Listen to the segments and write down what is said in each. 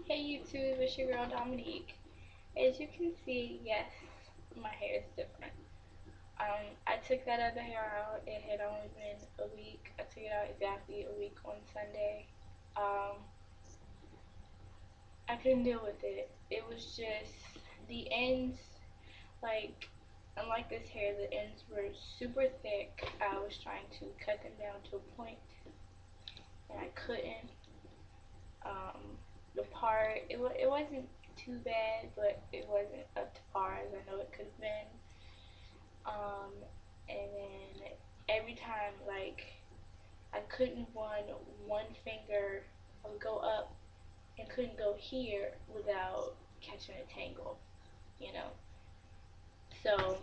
Hey YouTube, it's your girl Dominique. As you can see, yes, my hair is different. I took that other hair out. It had only been a week. I took it out exactly a week on Sunday. Um, I couldn't deal with it. It was just the ends, like, unlike this hair, the ends were super thick. I was trying to cut them down to a point, and I couldn't. The part, it wasn't too bad, but it wasn't up to par as I know it could have been. Um, and then every time, like, I couldn't run one finger, I would go up and couldn't go here without catching a tangle, you know. So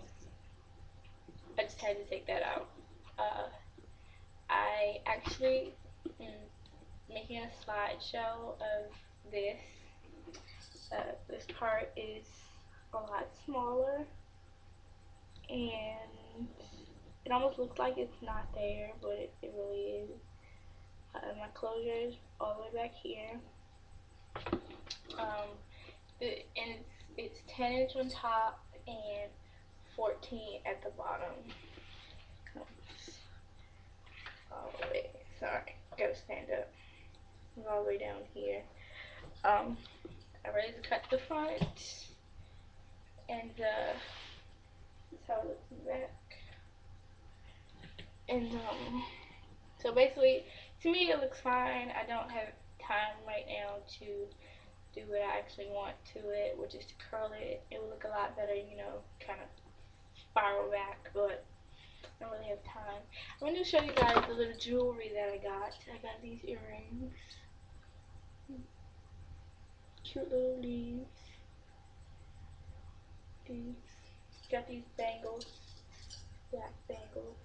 I just had to take that out. Uh, I actually am making a slideshow of this. This part is a lot smaller, and it almost looks like it's not there, but it really is. My closure is all the way back here. Um, and it's 10 inch on top and 14 at the bottom. All the way. Sorry, gotta stand up. It's all the way down here. I'm ready to cut the front, and that's how it looks in the back. And so basically, to me it looks fine. I don't have time right now to do what I actually want to it, which is to curl it. It would look a lot better, you know, kind of spiral back, but I don't really have time. I'm going to show you guys the little jewelry that I got. I got these earrings. Cute little leaves. These. Got these bangles. Black bangles.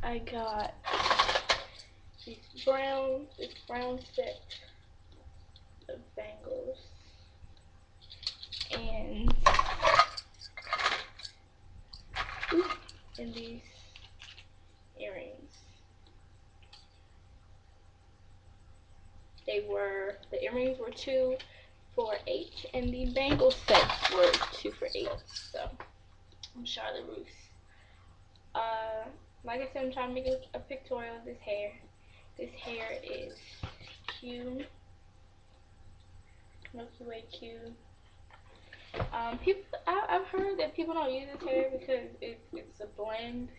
I got this brown set of bangles. And, and these earrings. The earrings were 2 for $8, and the bangle sets were 2 for $8. So I'm Charlotte Ruth. Uh, like I said, I'm trying to make a pictorial of this hair. This hair is Q, Milky Way Q. I've heard that people don't use this hair because it's a blend.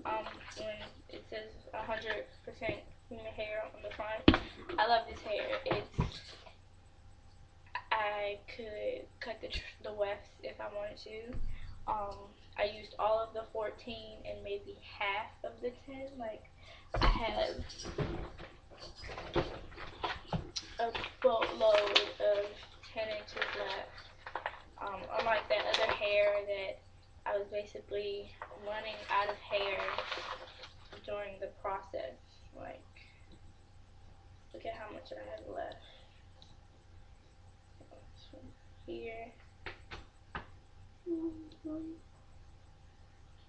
When it says 100% human hair on the front. I love this hair. I could cut the wefts if I wanted to. I used all of the 14 and maybe half of the 10. Like, I have a boatload of 10 inches left. Unlike that other hair that I was basically running out of hair during the process. Like, look at how much I have left. From here.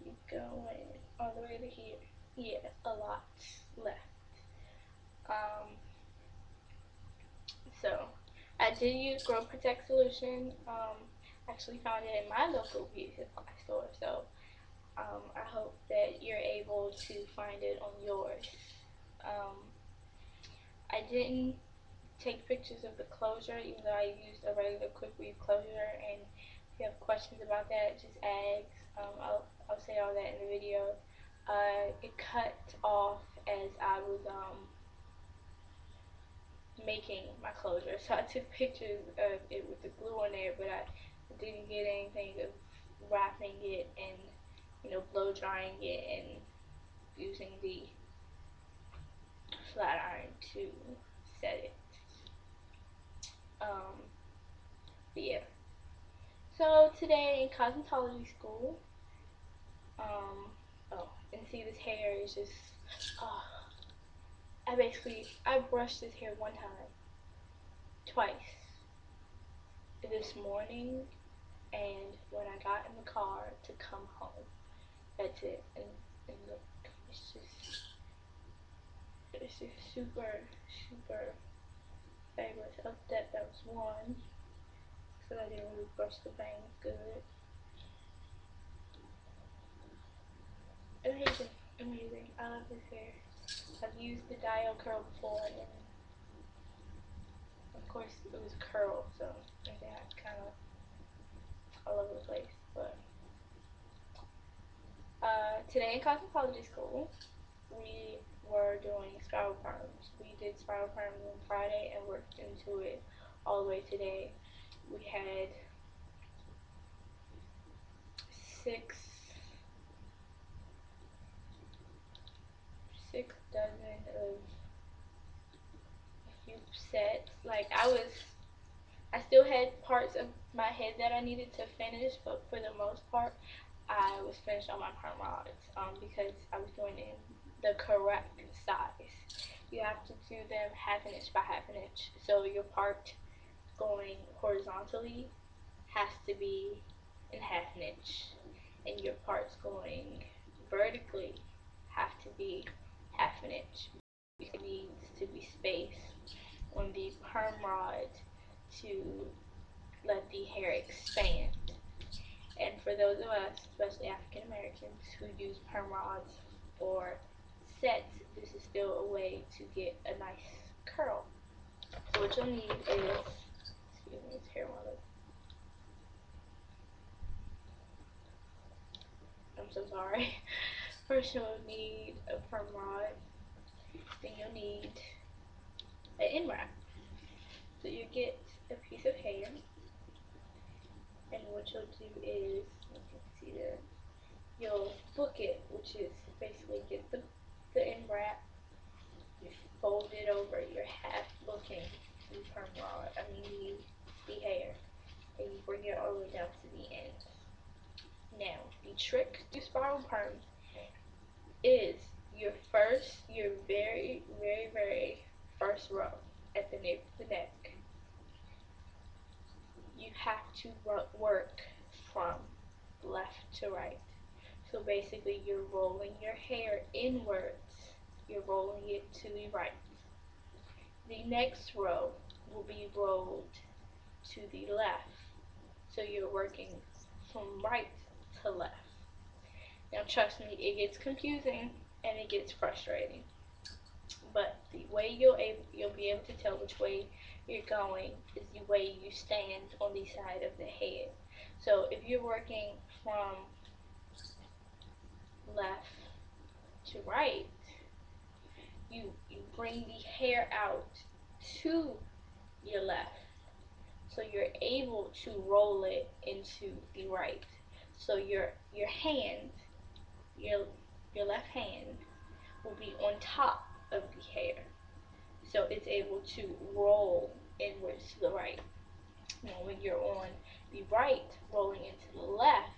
Keep going all the way to here. Yeah, a lot left. Um, so I did use Grow Protect solution. Actually found it in my local beauty supply store. So I hope that you're able to find it on yours. Um, I didn't take pictures of the closure, even though I used a regular quick weave closure. And if you have questions about that, just ask. I'll say all that in the video. It cut off as I was making my closure, so I took pictures of it with the glue on there, but I didn't get anything of wrapping it and, you know, blow drying it and using the flat iron to set it. Um, but yeah. So today in cosmetology school, um, oh, and see this hair is just, oh, I brushed this hair one time, twice, this morning and when I got in the car to come home. That's it. And look, it's just super, super of that. That was one. So I didn't really brush the bangs good. Amazing, amazing. I love this hair. I've used the dial curl before, and of course it was curl, so it got kind of all over the place. But today in cosmetology school, we were doing spiral perms. We did spiral perms on Friday and worked into it all the way today. We had six dozen of a few sets. Like I still had parts of my head that I needed to finish, but for the most part, I was finished on my perm rods because I was doing it in the correct size. You have to do them half an inch by half an inch. So your part going horizontally has to be in half an inch, and your parts going vertically have to be half an inch. It needs to be spaced on the perm rod to let the hair expand. And for those of us, especially African Americans, who use perm rods for sets, this is still a way to get a nice curl. So what you'll need is, excuse me, it's hair on my lip. I'm so sorry. First you'll need a perm rod, then you'll need an end wrap. So you get a piece of hair, and what you'll do is, you can see there, you'll book it, which is basically get the end wrap, you fold it over, you're half booking the perm rod, the hair, and you bring it all the way down to the end. Now, the trick to spiral perms is your very, very, very first row at the nape of the neck. You have to work from left to right. So basically you're rolling your hair inwards. You're rolling it to the right. The next row will be rolled to the left. So you're working from right to left. Now trust me, it gets confusing and it gets frustrating. But the way you'll be able to tell which way you're going is the way you stand on the side of the head. So if you're working from left to right, you bring the hair out to your left. So you're able to roll it into the right. So your hand, your left hand will be on top of the hair. So it's able to roll inwards to the right. Now when you're on the right, rolling into the left,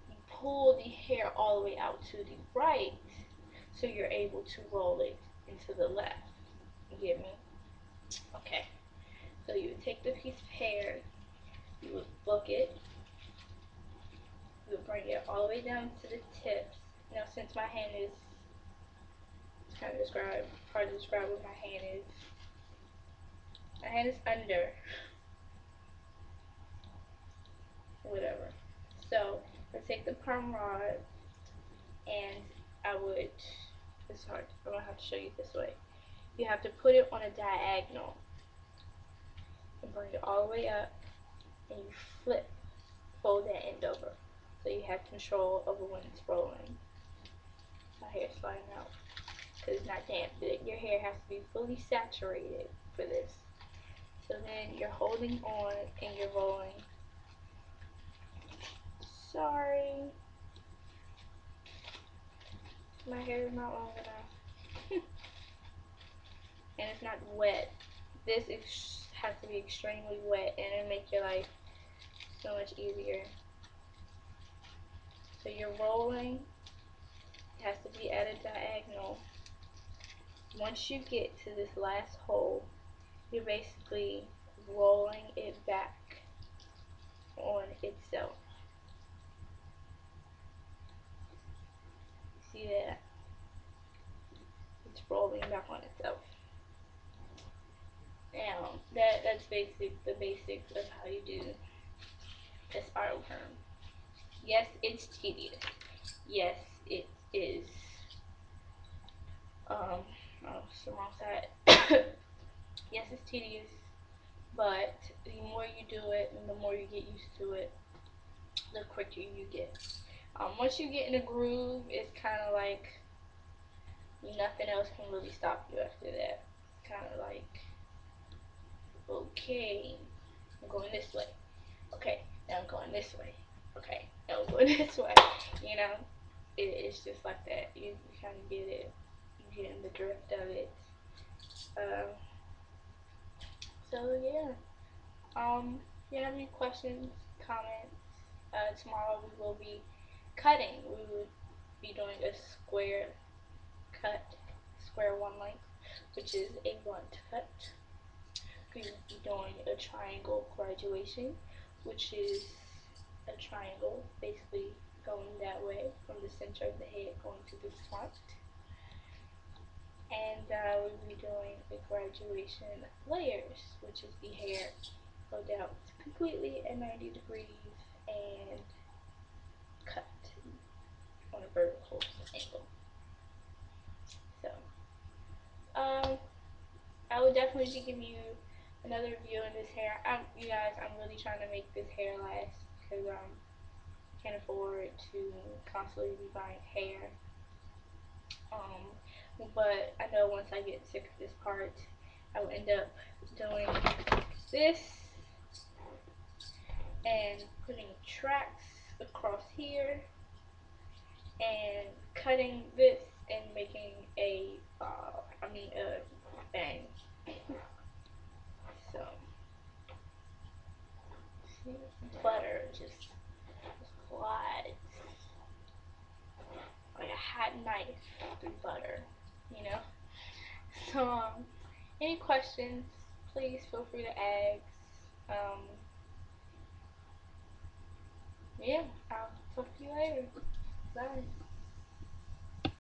you pull the hair all the way out to the right, so you're able to roll it into the left. You get me? Okay. So you would take the piece of hair, you would book it, you would bring it all the way down to the tips. Now since my hand is, it's kind of hard to describe what my hand is. My hand is under, whatever. So I take the perm rod and I would, it's hard, I'm gonna have to show you this way. You have to put it on a diagonal and bring it all the way up, and you fold that end over. So you have control over when it's rolling. My hair is sliding out because it's not damp. Your hair has to be fully saturated for this. So then you're holding on and you're rolling. Sorry. My hair is not long enough. And it's not wet. This has to be extremely wet and it'll make your life so much easier. So you're rolling. It has to be at a diagonal. Once you get to this last hole, you're basically rolling it back on itself. See that? It's rolling back on itself. Now, that's the basics of how you do a spiral perm. Yes, it's tedious. Yes, it is. Um, oh, it's the wrong side. Yes, it's tedious, but the more you do it and the more you get used to it, the quicker you get. Once you get in a groove, it's kind of like nothing else can really stop you after that. It's kind of like, okay, I'm going this way. Okay, now I'm going this way. Okay, now I'm going this way. You know, it's just like that. You kind of get it. You get in the drift of it. Um, so yeah. If you have any questions, comments, tomorrow we will be cutting. We will be doing a square cut, square one length, which is a blunt cut. We will be doing a triangle graduation, which is a triangle basically going that way from the center of the head going to the front. And we'll be doing a graduation layers, which is the hair go down completely at 90 degrees and cut on a vertical angle. So, I will definitely be giving you another review on this hair. You guys, I'm really trying to make this hair last because can't afford to constantly be buying hair. But I know once I get sick of this part, I will end up doing this and putting tracks across here and cutting this and making a a bang. So see, butter just glides like a hot knife through butter, you know. So any questions, please feel free to ask. Um, yeah, I'll talk to you later. Bye.